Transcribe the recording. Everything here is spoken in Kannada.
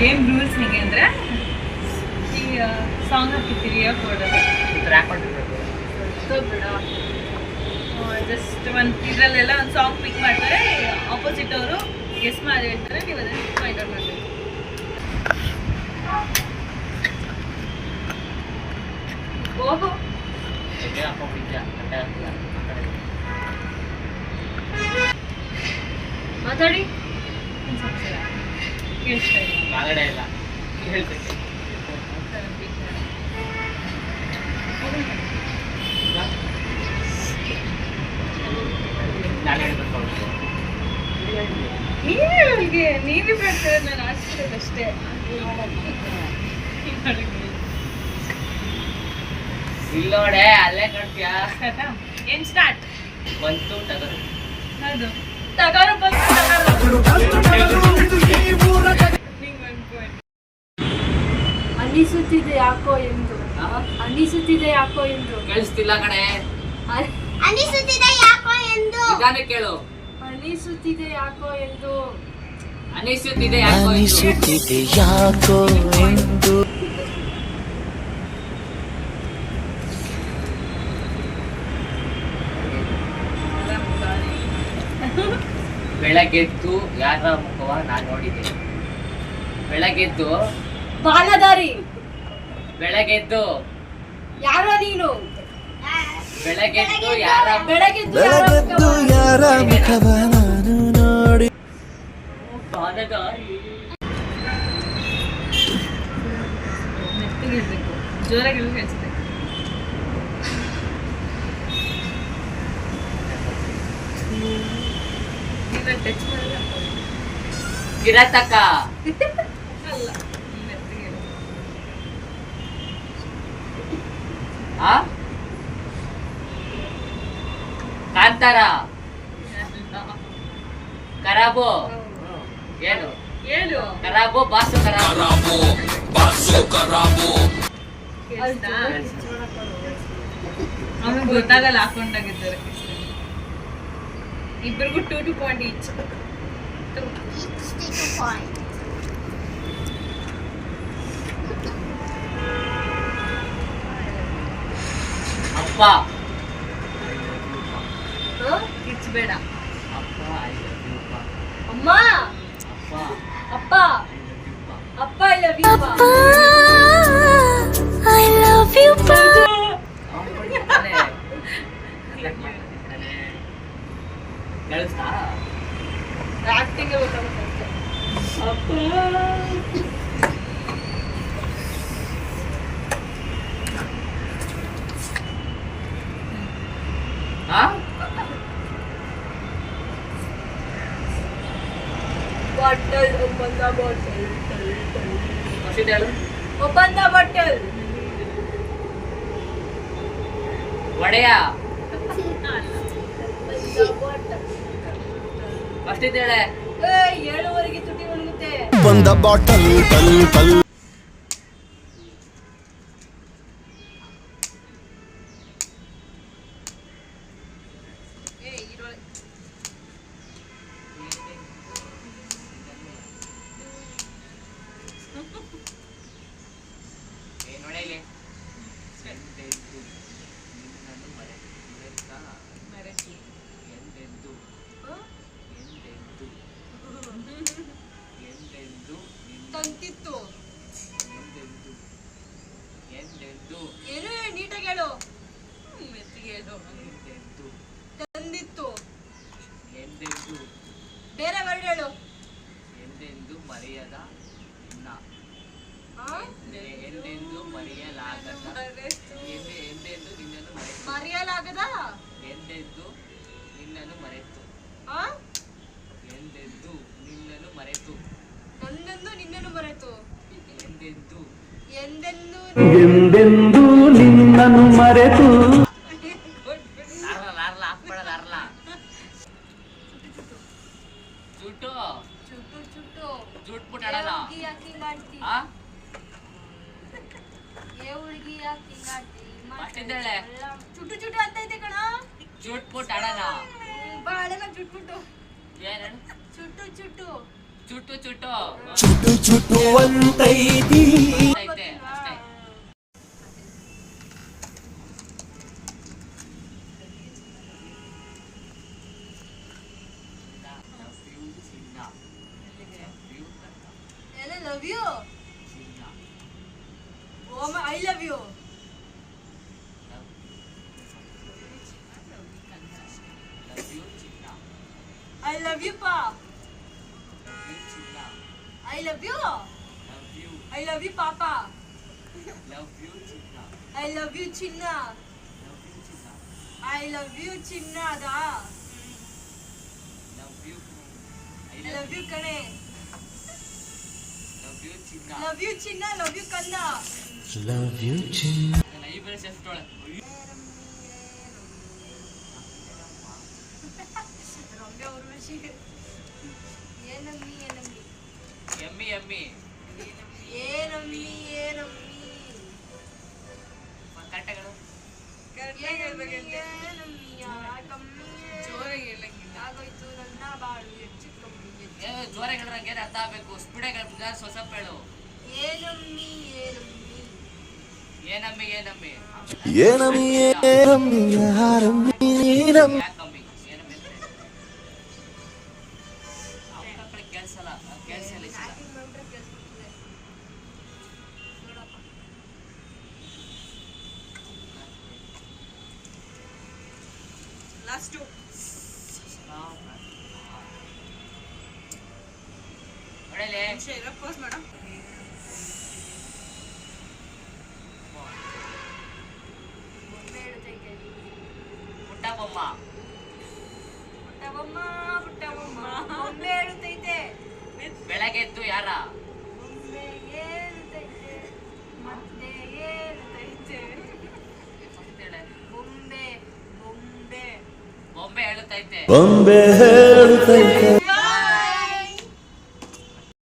ಏನು ರೂಲ್ಸ್ ನಿಮಗೆ ಅಂದರೆ ಈ ಸಾಂಗ್ ಹಾಕಿರ್ತೀರಿ ಕೊಡೋದು ಬಿಡ ಜಸ್ಟ್ ಒಂದು ಇದರಲ್ಲೆಲ್ಲ ಒಂದು ಸಾಂಗ್ ಪಿಕ್ ಮಾಡ್ತಾರೆ, ಆಪೋಸಿಟ್ ಅವರು ಗೆಸ್ ಮಾಡಿ ಹೇಳ್ತಾರೆ, ನೀವು ಅದನ್ನು ಫೈಂಡ್ ಔಟ್ ಮಾಡಬೇಕು. ಓಹೋ ಮಾತಾಡಿ ಕೇಳಿಸ್ತಾ ಇಲ್ಲ. ನೀವೇ ಮಾಡ್ತಾರೆ, ನಾನು ಆಡ್ತಿರೋದಷ್ಟೇ. ಇಲ್ಲೋಡೆ ಅಲ್ಲೇ ನೋಡ್ತೀಯ. ಏನ್ ಸ್ಟಾರ್ಟ್ ಬಂತು ಟಗರು. ಹೌದು ಟಗರು ಬಂತು. ಅನಿಸುತ್ತಿದೆ ಯಾಕೋ ಎಂದು, ಅನಿಸುತ್ತಿದೆ ಯಾಕೋ ಎಂದು. ಕೇಳಿಸ್ತಿಲ್ಲ ಕಣೆ, ಅನಿಸುತ್ತಿದೆ ಯಾಕೋ ಎಂದು. ನಿಧಾನ ಕೇಳು. ಅನಿಸುತ್ತಿದೆ ಯಾಕೋ ಎಂದು, ಅನಿಸುತ್ತಿದೆ ಯಾಕೋ ಎಂದು. ಬೆಳಗ್ಗೆದ್ದು ಯಾರ ಮುಖವ ನಾನು ನೋಡಿದೆ. ಬೆಳಗ್ಗೆದ್ದು ಬಾಲಧಾರಿ. ಬೆಳಗ್ಗೆದ್ದು ಯಾರೋ ನೀನು. ಬೆಳಗ್ಗೆದ್ದು ಯಾರ ಬೆಳಗ್ಗೆದ್ದು ಯಾರ ಮುಖವ ನಾನು ನೋಡಿ. ಬಾಲಧಾರಿ. ಮೆತ್ತಗೆ ಇರ್ಬೇಕು, ಜೋರಾಗಿ ಹೇಳ್ಬೇಕು. ಟಚ್ ಮಾಡಿದ್ರೆ ಗಿರತಕ್ಕ ಅಲ್ಲ, ಮೆತ್ತಗೆ ಕಾಂತಾರ. ಕರಾಬೋ ಏನು ಹೇಳು. ಕರಾಬೋ ಬಾಸು ಕರಾಬೋ. ಅವ್ನಿಗೆ ಗೊತ್ತಾಗಲ್ಲ ಹಾಕೊಂಡಾಗಿದ್ದಾರೆ. ಇಬ್ಬರಿಗೂ 2 ಪಾಯಿಂಟ್ ಈಚ್. ಅಪ್ಪ ಈಚ್ ಬೇಡ. ಅಪ್ಪ ಅಮ್ಮ. ಅಪ್ಪ ಅಪ್ಪ ಅಪ್ಪ I love you. I love you, pa. ಕೇಳಿಸ್ತಾ? ಆಕ್ಟಿಂಗ್ ಗೊತ್ತಾಗುತ್ತೆ. ಅಪ್ಪ ಬಾಟಲ್ ಒಪ್ಪಂದ ಬಾಟಲ್. ಹೇಳು. ಒಪ್ಪಂದ ಬಾಟಲ್. ಒಡೆಯ ಅಷ್ಟಿದ್ದೇಳೆ. 7:30 ತುಟಿ ಒಣಗುತ್ತೆ. ಬಂದ ಬಾಟಲ್ ಟಲ್ ಟಲ್. ನೋಡಲಿ ತಂತಿತ್ತು. ಎಂದೆಂದು ಏನು ನೀಟಾಗಿ ಹೇಳು. ಮೆತ್ತಿಗೆ ಹೇಳು. ಎಂದೆಂದು ತಂದಿತ್ತು. ಎಂದೆಂದು ಬೇರೆ ವರ್ಡ್ ಹೇಳು. ಎಂದೆಂದು ಮರೆಯದ ನಿನ್ನ. ಆ? ಎಂದೆಂದು ಮರೆಯಲಾಗದ. ಎಂದೆಂದು ನಿನ್ನನ್ನು ಮರೆತು. ಮರೆಯಲಾಗದ. ಎಂದೆಂದು ನಿನ್ನನ್ನು ಮರೆತು. ಆ? ಎಂದೆಂದು ನಿನ್ನನ್ನು ಮರೆತು. ನನ್ನೆಂದು ನಿನ್ನನ್ನು ಮರೆತು. ಎಂದೆಂದು ಎಂದೆಂದು ಎಂದೆಂದು ನಿನ್ನನ್ನು ಮರೆತು. ಅರ್ಲ ಹಾಕ್ಬೇಡದ. ಜುಟ್ಟು ಚುಟ್ಟು ಚುಟ್ಟು ಜುಟ್ ಬಿಟ್ಟಾಡಲ್ಲ. ಹುಡುಗಿ ಯಾಕೆ ಹಿಂಗಾಡ್ತಿ? ಆ ಏ ಹುಡುಗಿ ಯಾಕೆ ಹಿಂಗಾಡ್ತಿ? ಅಷ್ಟಿದ್ದೇಳೆ. ಚುಟ್ಟು ಚುಟ್ಟು ಅಂತ ಐತೆ ಕಣ. ಜುಟ್ ಬಿಟ್ಟಾಡಲ್ಲ. ಬಾಳೆಲ್ಲ ಚುಟ್ಬಿಟ್ಟು. ಏನು ಚುಟ್ಟು ಚುಟ್ಟು ಚುಟ್ಟು ಚುಟು ಚುಟುವಂತೈತಿ ಐತೆ ಅಷ್ಟೇ. ಲವ್ ಯು ಓಮ I love you I love you, Pa. I love you. I love you, Papa. I love you, Chinna. I love you, Chinna, da. I love you, Kane. Love you, Chinna. Love you, Kanda. Love you ಚಿನ್ನ Romeo Urvashi. Enammi. ಎಮ್ಮಿ Enammi. ಕಟ್ಟಗಳು ಆಗೋಯ್ತು ನನ್ನ ಬಾಳು ಹೆಚ್ಚು ಕಮ್ಮಿ ಜೋರಾಗಿ ಹೇಳಿದ್ರೆ ಅರ್ಥ ಆಗ್ಬೇಕು. ಸ್ಪೀಡಾಗಿ ಸ್ವಲ್ಪ ಹೇಳು. ಏನಮ್ಮಿ ಏನಮ್ಮಿ ಏನಮ್ಮಿ ಯಾರಮ್ಮಿ ನೀನಮ್ಮಿ ಯಾಕಮ್ಮಿ ಏನಮ್ಮಿ ಮಕ್ಕಳಿಗೆ ಕೇಳಿಸಲ್ಲ ಕೇಳಿಸಲ್ಲ ಲಾಸ್ಟ್ ಹೊಡೆಯಲೇ ಪೋಸ್ ಮೇಡಮ್ ಪುಟ್ಟಬೊಮ್ಮ ಬೊಂಬೆ ಹೇಳುತ್ತೈತೆ ಬೆಳಗ್ಗೆ ಎದ್ದು ಯಾರ ಬೊಂಬೆ ಹೇಳುತ್ತೈತೆ ಮತ್ತೆ ಹೇಳುತ್ತೈತೆ ಬೊಂಬೆ ಬೊಂಬೆ ಹೇಳುತ್ತೈತೆ ಬೊಂಬೆ ಹೇಳುತ್ತೈತೆ